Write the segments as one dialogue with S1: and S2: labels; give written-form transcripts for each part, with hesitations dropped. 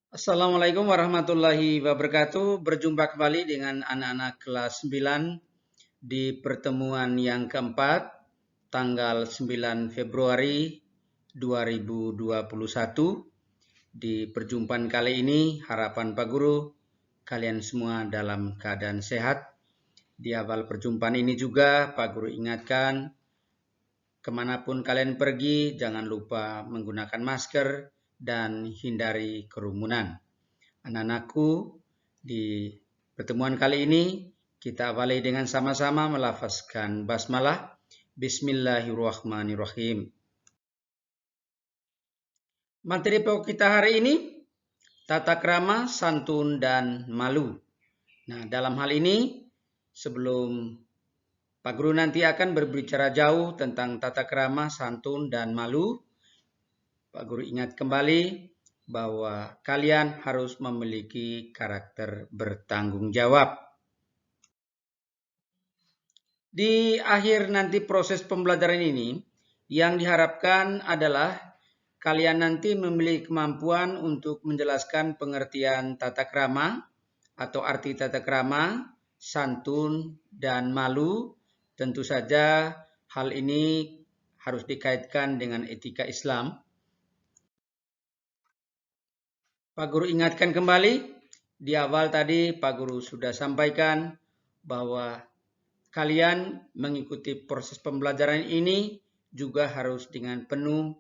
S1: Assalamualaikum warahmatullahi wabarakatuh. Berjumpa kembali dengan anak-anak kelas 9 di pertemuan yang keempat, tanggal 9 Februari 2021. Di perjumpaan kali ini, harapan Pak Guru, kalian semua dalam keadaan sehat. Di awal perjumpaan ini juga, Pak Guru ingatkan, kemanapun kalian pergi, jangan lupa menggunakan masker dan hindari kerumunan. Anak-anakku, di pertemuan kali ini kita awali dengan sama-sama melafazkan basmalah. Bismillahirrahmanirrahim. Materi pokok kita hari ini, tata krama, santun, dan malu. Nah, dalam hal ini, sebelum Pak Guru nanti akan berbicara jauh tentang tata krama, santun, dan malu, Pak Guru ingat kembali bahwa kalian harus memiliki karakter bertanggung jawab. Di akhir nanti proses pembelajaran ini, yang diharapkan adalah kalian nanti memiliki kemampuan untuk menjelaskan pengertian tata krama atau arti tata krama, santun, dan malu. Tentu saja hal ini harus dikaitkan dengan etika Islam. Pak Guru ingatkan kembali, di awal tadi Pak Guru sudah sampaikan bahwa kalian mengikuti proses pembelajaran ini juga harus dengan penuh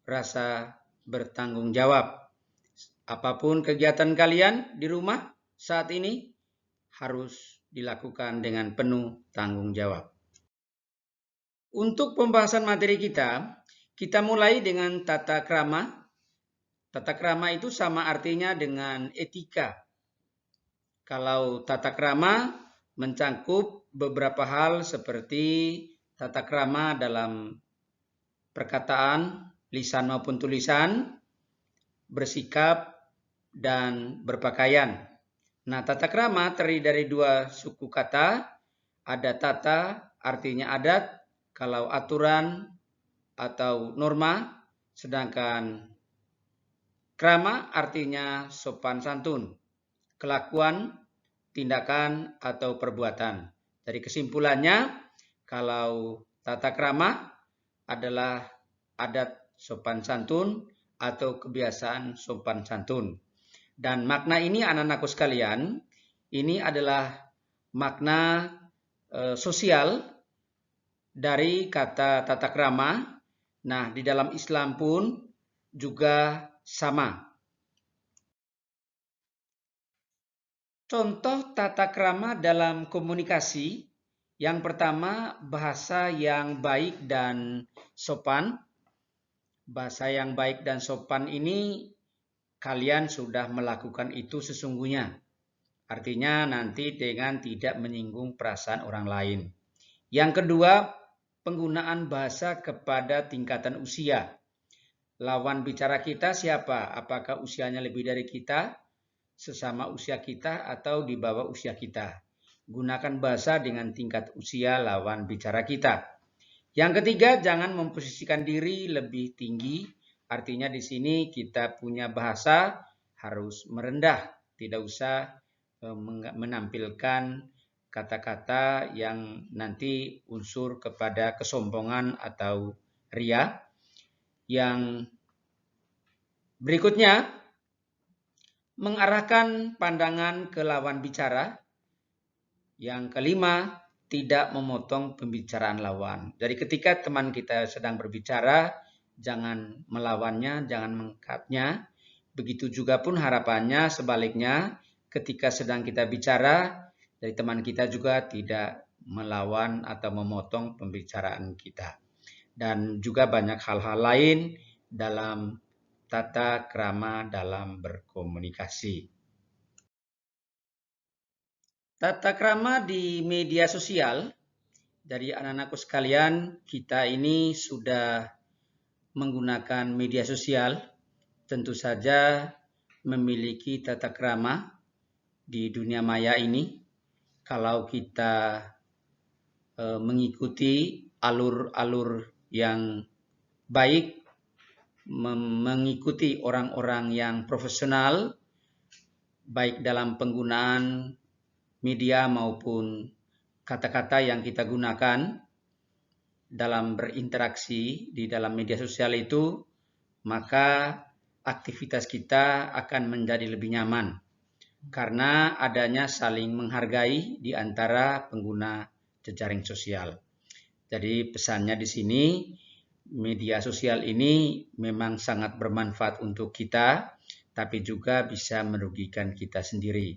S1: rasa bertanggung jawab. Apapun kegiatan kalian di rumah saat ini harus dilakukan dengan penuh tanggung jawab. Untuk pembahasan materi kita mulai dengan tata krama. Tata krama itu sama artinya dengan etika. Kalau tata krama mencangkup beberapa hal seperti tata krama dalam perkataan, lisan maupun tulisan, bersikap, dan berpakaian. Nah, tata krama terdiri dari dua suku kata. Ada tata, artinya adat, kalau aturan atau norma, sedangkan krama artinya sopan santun, kelakuan, tindakan, atau perbuatan. Dari kesimpulannya, kalau tata krama adalah adat sopan santun atau kebiasaan sopan santun. Dan makna ini anak-anakku sekalian, ini adalah makna sosial dari kata tata krama. Nah, di dalam Islam pun juga sama. Contoh tata krama dalam komunikasi, yang pertama bahasa yang baik dan sopan. Bahasa yang baik dan sopan ini kalian sudah melakukan itu sesungguhnya. Artinya nanti dengan tidak menyinggung perasaan orang lain. Yang kedua, penggunaan bahasa kepada tingkatan usia. Lawan bicara kita siapa? Apakah usianya lebih dari kita, sesama usia kita, atau di bawah usia kita? Gunakan bahasa dengan tingkat usia lawan bicara kita. Yang ketiga, jangan memposisikan diri lebih tinggi. Artinya di sini kita punya bahasa harus merendah, tidak usah menampilkan kata-kata yang nanti unsur kepada kesombongan atau ria. Yang berikutnya, mengarahkan pandangan ke lawan bicara. Yang kelima, tidak memotong pembicaraan lawan. Jadi ketika teman kita sedang berbicara, jangan melawannya, jangan mengkatnya. Begitu juga pun harapannya sebaliknya, ketika sedang kita bicara, dari teman kita juga tidak melawan atau memotong pembicaraan kita. Dan juga banyak hal-hal lain dalam tata krama dalam berkomunikasi. Tata krama di media sosial, dari anak-anakku sekalian, kita ini sudah menggunakan media sosial, tentu saja memiliki tata krama di dunia maya ini. Kalau kita mengikuti alur-alur yang baik, mengikuti orang-orang yang profesional, baik dalam penggunaan media maupun kata-kata yang kita gunakan dalam berinteraksi di dalam media sosial itu, maka aktivitas kita akan menjadi lebih nyaman karena adanya saling menghargai di antara pengguna jejaring sosial. Jadi pesannya di sini, media sosial ini memang sangat bermanfaat untuk kita, tapi juga bisa merugikan kita sendiri.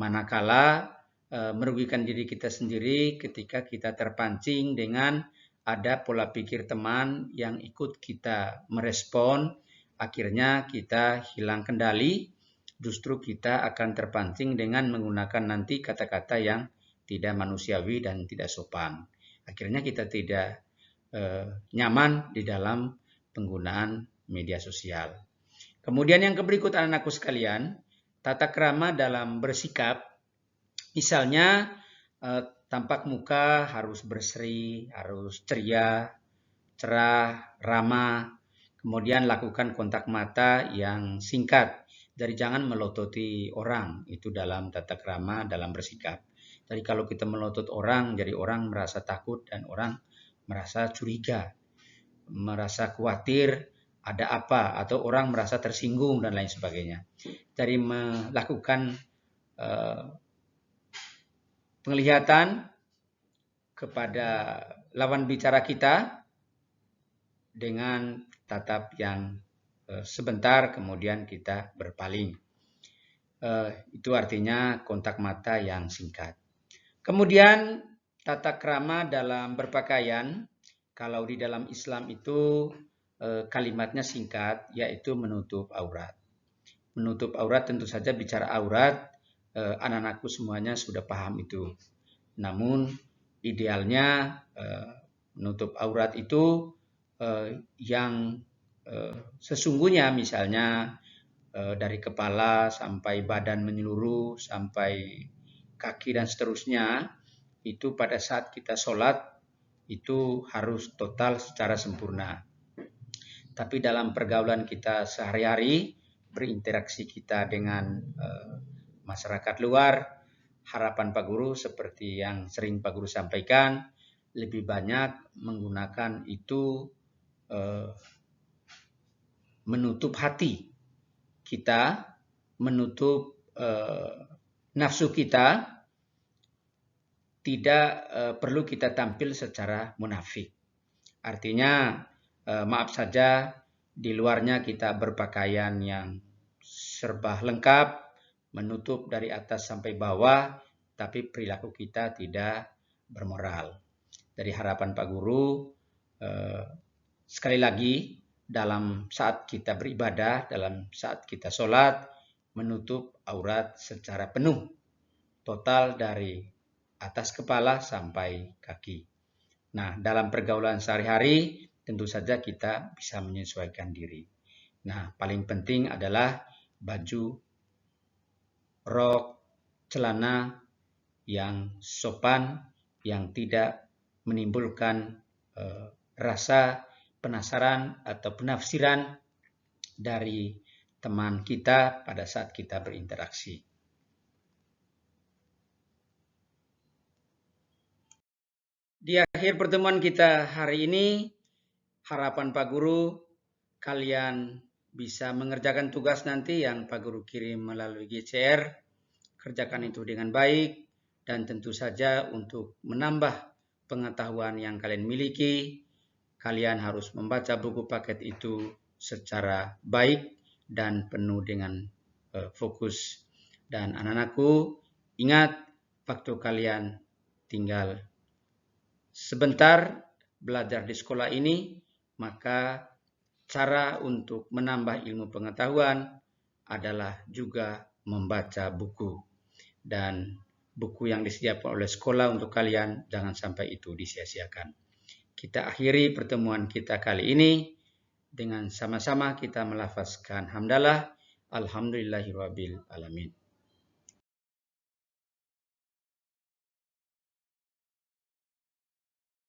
S1: Manakala merugikan diri kita sendiri ketika kita terpancing dengan ada pola pikir teman yang ikut kita merespon, akhirnya kita hilang kendali, justru kita akan terpancing dengan menggunakan nanti kata-kata yang tidak manusiawi dan tidak sopan. Akhirnya kita tidak nyaman di dalam penggunaan media sosial. Kemudian yang berikut anak-anakku sekalian, tata krama dalam bersikap, misalnya tampak muka harus berseri, harus ceria, cerah, ramah. Kemudian lakukan kontak mata yang singkat. Jadi jangan melototi orang, itu dalam tata krama dalam bersikap. Jadi kalau kita melotot orang, jadi orang merasa takut dan orang merasa curiga, merasa khawatir ada apa, atau orang merasa tersinggung dan lain sebagainya. Jadi melakukan penglihatan kepada lawan bicara kita dengan tatap yang sebentar, kemudian kita berpaling. Itu artinya kontak mata yang singkat. Kemudian tata krama dalam berpakaian, kalau di dalam Islam itu kalimatnya singkat, yaitu menutup aurat. Menutup aurat tentu saja bicara aurat, anak-anakku semuanya sudah paham itu. Namun idealnya menutup aurat itu yang sesungguhnya, misalnya dari kepala sampai badan menyeluruh, sampai kaki dan seterusnya, itu pada saat kita sholat itu harus total secara sempurna. Tapi dalam pergaulan kita sehari-hari, berinteraksi kita dengan masyarakat luar, harapan Pak Guru seperti yang sering Pak Guru sampaikan, lebih banyak menggunakan itu menutup hati kita, menutup nafsu kita, tidak perlu kita tampil secara munafik. Artinya, maaf saja, di luarnya kita berpakaian yang serba lengkap, menutup dari atas sampai bawah, tapi perilaku kita tidak bermoral. Dari harapan Pak Guru, sekali lagi, dalam saat kita beribadah, dalam saat kita sholat, menutup aurat secara penuh, total dari atas kepala sampai kaki. Nah, dalam pergaulan sehari-hari, tentu saja kita bisa menyesuaikan diri. Nah, paling penting adalah baju, rok, celana yang sopan, yang tidak menimbulkan rasa penasaran atau penafsiran dari teman kita pada saat kita berinteraksi. Di akhir pertemuan kita hari ini, harapan Pak Guru, kalian bisa mengerjakan tugas nanti yang Pak Guru kirim melalui GCR, kerjakan itu dengan baik, dan tentu saja untuk menambah pengetahuan yang kalian miliki, kalian harus membaca buku paket itu secara baik dan penuh dengan fokus. Dan anak-anakku, ingat waktu kalian tinggal sebentar belajar di sekolah ini, maka cara untuk menambah ilmu pengetahuan adalah juga membaca buku. Dan buku yang disediakan oleh sekolah untuk kalian, jangan sampai itu disia-siakan. Kita akhiri pertemuan kita kali ini dengan sama-sama kita melafazkan hamdalah, alhamdulillahirabbil alamin.